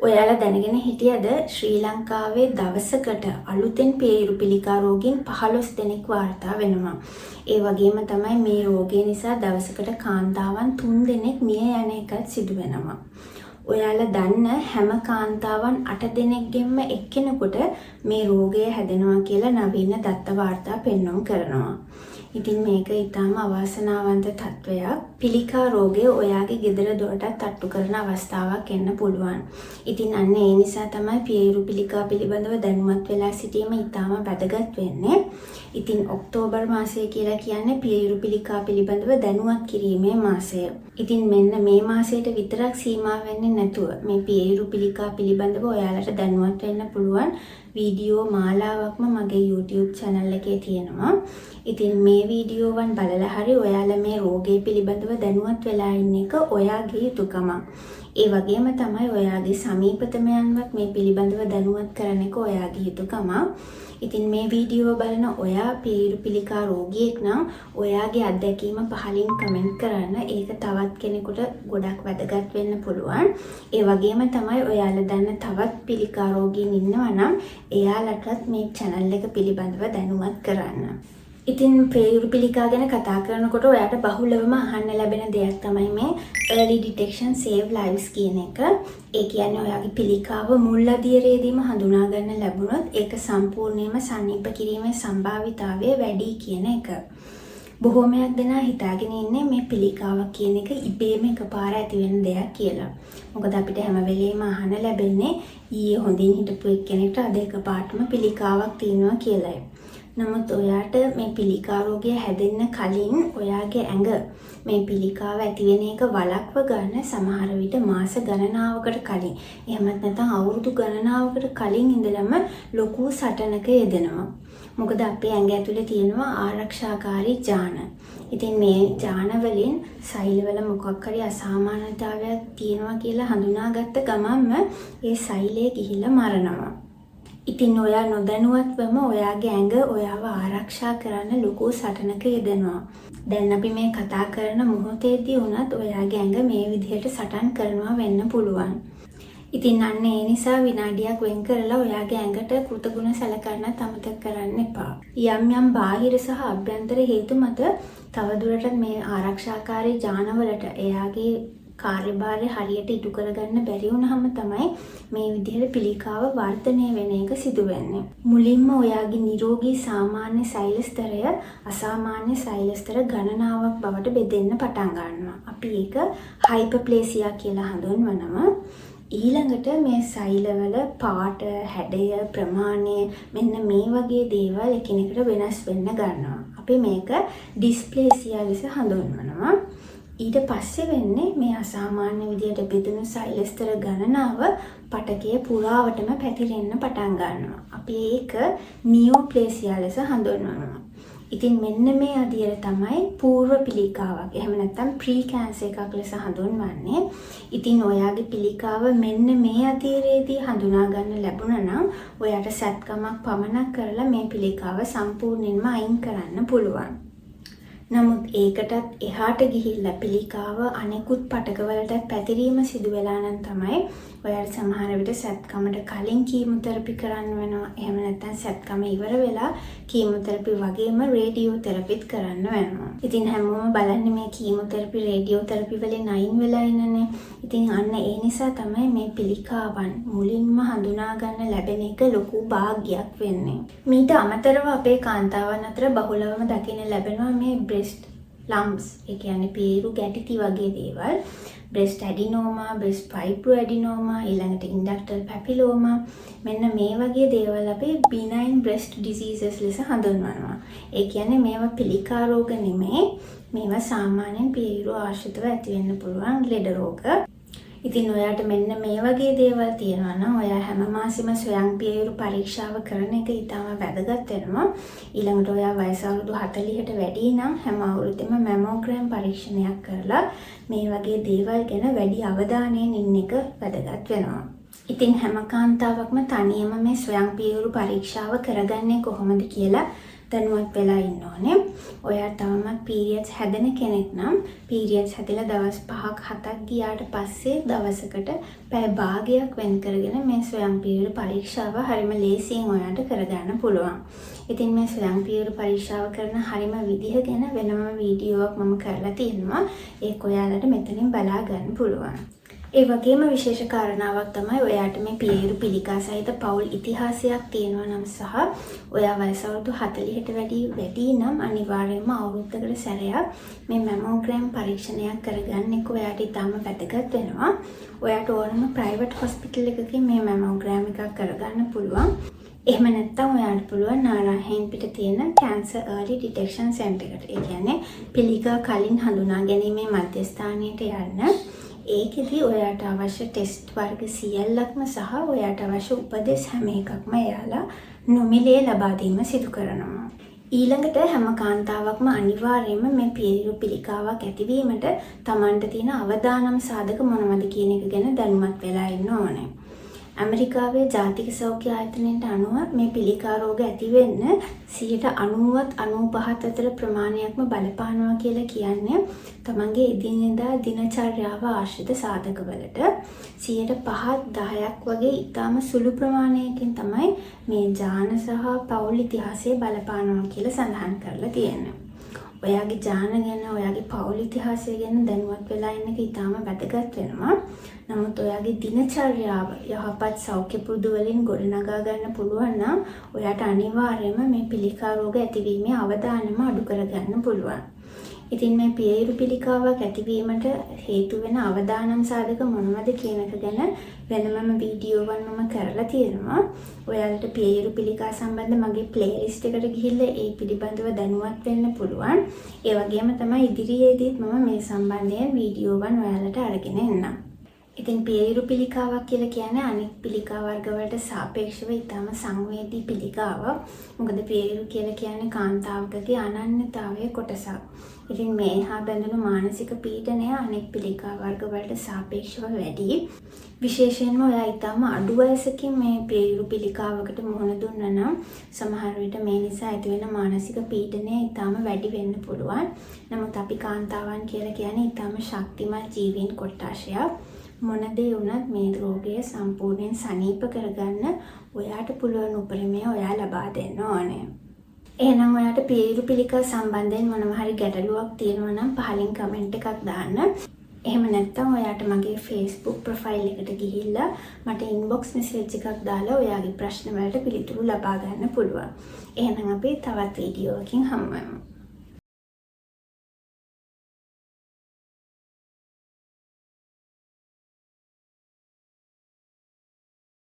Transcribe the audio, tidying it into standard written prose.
ඔයාලා දැනගෙන හිටියද ශ්‍රී ලංකාවේ දවසකට අලුතෙන් පියයුරු පිළිකා රෝගීන් 15 දෙනෙක් වාර්තා වෙනවා. ඒ වගේම තමයි මේ රෝගය නිසා දවසකට කාන්තාවන් 3 දෙනෙක් මිය යන එකත් සිදු වෙනවා. ඔයාලා දන්න හැම කාන්තාවන් 8 දෙනෙක්ගෙන්ම එක්කෙනෙකුට මේ රෝගය හැදෙනවා කියලා නවීන දත්ත වාර්තා පෙන්වුම් කරනවා. ඉතින් මේක ඊටාම අවාසනාවන්ත තත්වයක්. පිළිකා රෝගය ඔයාගේ ගෙදර දොරටත් තට්ටු කරන අවස්ථාවක් එන්න පුළුවන්. ඉතින් අන්න ඒ නිසා තමයි පියයුරු පිළිකා පිළිබඳව දැනුවත් වෙලා සිටීම ඊටාම වැදගත් වෙන්නේ. ඉතින් ඔක්තෝබර් මාසය කියලා කියන්නේ පියයුරු පිළිකා පිළිබඳව දැනුවත් කිරීමේ මාසය. ඉතින් මෙන්න මේ මාසයට විතරක් සීමා වෙන්නේ නැතුව මේ පියයුරු පිළිකා පිළිබඳව ඔයාලට දැනුවත් වෙන්න පුළුවන් වීඩියෝ මාලාවක්ම මගේ YouTube channel එකේ තියෙනවා. ඉතින් මේ වීඩියෝවන් බලලා හරි ඔයාලා මේ රෝගය පිළිබඳව දැනුවත් වෙලා ඉන්න එක ඔයාගේ යුතුයකමක්. ඒ වගේම තමයි ඔයාගේ සමීපතමයන්වත් මේ පිළිබඳව දැනුවත් කරන එක ඔයාගේ යුතුයකමක්. ඉතින් මේ වීඩියෝ බලන ඔයා පියයුරු පිළිකා රෝගියෙක් නම් ඔයාගේ අත්දැකීම පහලින් කමෙන්ට් කරන්න. ඒක තවත් කෙනෙකුට ගොඩක් වැදගත් වෙන්න පුළුවන්. ඒ වගේම තමයි ඔයාලා දන්න තවත් පිළිකා රෝගීන් ඉන්නවා නම් එයාලටත් මේ channel එක පිළිබඳව දැනුවත් කරන්න. ඉතින් පියයුරු පිළිකා ගැන කතා කරනකොට ඔයාට බහුලවම අහන්න ලැබෙන දෙයක් තමයි මේ early detection save lives කියන එක. ඒ කියන්නේ ඔයාගේ පිළිකාව මුල් අදියරේදීම හඳුනා ගන්න ලැබුණොත් ඒක සම්පූර්ණයෙන්ම සනීප කිරීමේ සම්භාවිතාවය වැඩි කියන එක. බොහෝමයක් දෙනා හිතාගෙන ඉන්නේ මේ පිළිකාවක් කියන එක ඉබේම එකපාර ඇති වෙන දෙයක් කියලා. මොකද අපිට හැම වෙලේම අහන්න ලැබෙන්නේ ඊයේ හොඳින් හිටපු එක්කෙනෙක්ට අද එකපාරටම පිළිකාවක් තියෙනවා කියලායි. නමුත් ඔයාට මේ පිළිකා රෝගය හැදෙන්න කලින් ඔයාගේ ඇඟ මේ පිළිකාව ඇති වෙන එක වළක්ව ගන්න සමහර විට මාස ගණනාවකට කලින් එහෙමත් නැත්නම් අවුරුදු ගණනාවකට කලින් ඉඳලම ලොකු සටනක යෙදෙනවා. මොකද අපේ ඇඟ ඇතුලේ තියෙනවා ආරක්ෂාකාරී ජාන. ඉතින් මේ ජාන වලින් සෛලවල මොකක් හරි අසාමාන්‍යතාවයක් තියෙනවා කියලා හඳුනාගත්ත ගමන්ම ඒ සෛලය ගිහිල්ලා මරනවා. ඉතින් ඔයා නොදැනුවත්වම ඔයාගේ ඇඟ ඔයාව ආරක්ෂා කරන්න ලොකු සටනක යෙදෙනවා. දැන් අපි මේ කතා කරන මොහොතේදී වුණත් ඔයාගේ ඇඟ මේ විදිහට සටන් කරනවා වෙන්න පුළුවන්. ඉතින් අන්න ඒ නිසා විනාඩියක් වෙන් කරලා ඔයාගේ ඇඟට කෘතගුණ සැලකන්නත් අමතක කරන්න එපා. යම් යම් බාහිර සහ අභ්‍යන්තර හේතු මත තවදුරටත් මේ ආරක්ෂාකාරී ජානවලට එයාගේ කාර්යභාරය හරියට ඉටු කරගන්න බැරි වුණාම තමයි මේ විදිහට පිළිකාව වර්ධනය වෙන එක සිදු වෙන්නේ. මුලින්ම ඔයාගේ නිරෝගී සාමාන්‍ය සෛල ස්තරය අසාමාන්‍ය සෛල ස්තර ගණනාවක් බවට බෙදෙන්න පටන් ගන්නවා. අපි ඒක හයිපර්ප්ලේසියා කියලා හඳුන්වනවා. ඊළඟට මේ සෛලවල පාට, හැඩය, ප්‍රමාණය මෙන්න මේ වගේ දේවල් එකිනෙකට වෙනස් වෙන්න ගන්නවා. අපි මේක ඩිස්ප්ලේසියා ලෙස හඳුන්වනවා. ඊට පස්සේ වෙන්නේ මේ අසාමාන්‍ය විදියට බෙදුණු සෛල ස්තර ගණනාව පටකය පුරාවටම පැතිරෙන්න පටන් ගන්නවා. අපි ඒක නියෝප්ලේසියා ලෙස හඳුන්වනවා. ඉතින් මෙන්න මේ අදියර තමයි పూర్ව පිළිකාවක්. එහෙම නැත්නම් ප්‍රී කැන්සර් එකක් ලෙස හඳුන්වන්නේ. ඉතින් ඔයාගේ පිළිකාව මෙන්න මේ අදියරේදී හඳුනා ගන්න ලැබුණා නම් ඔයාට සැත්කමක් පමණක් කරලා මේ පිළිකාව සම්පූර්ණයෙන්ම අයින් කරන්න පුළුවන්. නමුත් ඒකටත් එහාට ගිහිල්ලා පිළිකාව අනෙකුත් පටකවලට පැතිරීම සිදු වෙලා නම් තමයි ඔයාලා සමහර විට සැත්කමට කලින් කීමෝതെරපි කරන්න වෙනවා. එහෙම නැත්නම් සැත්කම ඉවර වෙලා කීමෝതെරපි වගේම රේඩියෝതെරපිත් කරන්න වෙනවා. ඉතින් හැමෝම බලන්නේ මේ කීමෝതെරපි රේඩියෝതെරපි වලින් අයින් වෙලා ඉන්නනේ. ඉතින් අන්න ඒ නිසා තමයි මේ පිළිකාවන් මුලින්ම හඳුනා ගන්න ලැබෙන එක ලොකු භාග්යක් වෙන්නේ. මීට අමතරව අපේ කාන්තාවන් අතර බහුලවම දකින්න ලැබෙනවා මේ breast lumps. ඒ කියන්නේ පියයුරු ගැටිති වගේ දේවල්. breast adenoma, breast fibroadenoma, ඊළඟට inductal papilloma මෙන්න මේ වගේ දේවල් අපි benign breast diseases ලෙස හඳුන්වනවා. ඒ කියන්නේ මේවා පිළිකා රෝග නෙමෙයි. මේවා සාමාන්‍යයෙන් පියයුරු ආශ්‍රිතව ඇති වෙන්න පුළුවන් ලෙඩ රෝග. ඉතින් ඔයාට මෙන්න මේ වගේ දේවල් තියෙනවා නම් ඔයා හැම මාසෙම ස්වයං පියයුරු පරීක්ෂාව කරන එක ඉතාම වැදගත් වෙනවා. ඊළඟට ඔයා වයස අවුරුදු 40ට වැඩි නම් හැම අවුරුද්දෙම මැමෝග්‍රෑම් පරීක්ෂණයක් කරලා මේ වගේ දේවල් ගැන වැඩි අවධානයෙන් ඉන්න එක වැදගත් වෙනවා. ඉතින් හැම කාන්තාවක්ම තනියම මේ ස්වයං පියයුරු පරීක්ෂාව කරගන්නේ කොහොමද කියලා දැනුවත් වෙලා ඉන්න ඕනේ. ඔයා තවමත් පීරියඩ්ස් හැදෙන කෙනෙක් නම් පීරියඩ්ස් හැදලා දවස් 5ක් 7ක් ගියාට පස්සේ දවසකට පැය භාගයක් වෙන් කරගෙන මේ ස්වයං පීරියඩ් පරීක්ෂාව හරිම ලේසියෙන් ඔයාට කරගන්න පුළුවන්. ඉතින් මේ ස්වයං පීරියඩ් පරීක්ෂාව කරන හරිම විදිහ ගැන වෙනම වීඩියෝවක් මම කරලා තියෙනවා. ඒක ඔයාලට මෙතනින් බලා ගන්න පුළුවන්. ඒ වගේම විශේෂ කාරණාවක් තමයි ඔයාට මේ පියයුරු පිළිකා සහිත පෞල් ඉතිහාසයක් තියෙනවා නම් සහ ඔයා වයස අවුරුදු 40ට වැඩි නම් අනිවාර්යයෙන්ම අවුරුද්දකට සැරයක් මේ මැමෝග්‍රෑම් පරීක්ෂණයක් කරගන්න එක ඔයාට ඉතාම වැදගත් වෙනවා. ඔයාට ඕනම ප්‍රයිවට් හොස්පිටල් එකකින් මේ මැමෝග්‍රෑම් එකක් කරගන්න පුළුවන්. එහෙම නැත්නම් ඔයාට පුළුවන් නාරාහෙන් පිට තියෙන කැන්සර් early detection center එකට. ඒ කියන්නේ පිළිකා කලින් හඳුනා ගැනීමේ මධ්‍යස්ථානයට යන්න. ඒකෙදි ඔයාට අවශ්‍ය ටෙස්ට් වර්ග සියල්ලක්ම සහ ඔයාට අවශ්‍ය උපදෙස් හැම එකක්ම එයාලා නොමිලේ ලබා දීම සිදු කරනවා. ඊළඟට හැම කාන්තාවක්ම අනිවාර්යයෙන්ම මේ පියයුරු පිළිකාවක් ඇතිවීමට Tamanට තියෙන අවදානම් සාධක මොනවද කියන එක ගැන දැනුවත් වෙලා ඉන්න ඕනේ. ඇමරිකාවේ ජාතික සෞඛ්‍ය ආයතනයට අනුව මේ පිළිකා රෝග ඇති වෙන්න 90ත් 95ත් අතර ප්‍රමාණයක්ම බලපානවා කියලා කියන්නේ තමන්ගේ එදිනෙදා දිනචර්යාව ආශ්‍රිත සාධකවලට 5ත් 10ක් වගේ ඊටාම සුළු ප්‍රමාණයකින් තමයි මේ ජාන සහ පෞල් ඉතිහාසයේ බලපානවා කියලා සඳහන් කරලා තියෙන්නේ. ඔයාගේ ජාන ගැන ඔයාගේ පෞල් ඉතිහාසය ගැන දැනුවත් වෙලා ඉන්න එක ඊටාම වැදගත් වෙනවා. නමුත් ඔයාගේ දිනචර්යාව යහපත් සෞඛ්‍ය පුරුදු වලින් ගොඩනගා ගන්න පුළුවන් නම් ඔයාට අනිවාර්යයෙන්ම මේ පිළිකා රෝග ඇතිවීමේ අවදානම අඩු කරගන්න පුළුවන්. ඉතින් මේ පියයුරු පිළිකාවක් ඇතිවීමට හේතු වෙන අවදානම් සාධක මොනවද කියන එක ගැන වෙනමම වීඩියෝවක් මම කරලා තියෙනවා. ඔයාලට පියයුරු පිළිකා සම්බන්ධ මගේ ප්ලේලිස්ට් එකට ගිහිල්ලා ඒ පිළිබඳව දැනුවත් වෙන්න පුළුවන්. ඒ වගේම තමයි ඉදිරියේදීත් මම මේ සම්බන්ධයෙන් වීඩියෝවන් ඔයාලට අරගෙන එන්නම්. ඉතින් පියයුරු පිළිකාවක් කියලා කියන්නේ අනෙක් පිළිකා වර්ග වලට සාපේක්ෂව ඉතාම සංවේදී පිළිකාවක්. මොකද පියයුරු කියලා කියන්නේ කාන්තාවකගේ අනන්‍යතාවයේ කොටසක්. ඉතින් මේ හා බැඳුණු මානසික පීඩනය අනෙක් පිළිකා වර්ග වලට සාපේක්ෂව වැඩි. විශේෂයෙන්ම ඔයා ඉතාම අඩු වයසකින් මේ පියයුරු පිළිකාවකට මුහුණ දුන්නා නම් සමහර විට මේ නිසා ඇතිවෙන මානසික පීඩනය ඉතාම වැඩි වෙන්න පුළුවන්. නමුත් අපි කාන්තාවන් කියලා කියන්නේ ඉතාම ශක්තිමත් ජීවීන් කොට්ටාශයක්. මොන දේ වුණත් මේ රෝගය සම්පූර්ණයෙන් සනීප කරගන්න ඔයාට පුළුවන් උපරිමය ඔයා ලබා දෙන්න ඕනේ. එහෙනම් ඔයාට පියයුරු පිළිකා සම්බන්ධයෙන් මොනවා හරි ගැටලුවක් තියෙනවා නම් පහලින් කමෙන්ට් එකක් දාන්න. එහෙම නැත්නම් ඔයාට මගේ Facebook ප්‍රොෆයිල් එකට ගිහිල්ලා මට ඉන්බොක්ස් මෙසේජ් එකක් දාලා ඔයාගේ ප්‍රශ්න වලට පිළිතුරු ලබා ගන්න පුළුවන්. එහෙනම් අපි තවත් වීඩියෝවකින් හමු වෙමු.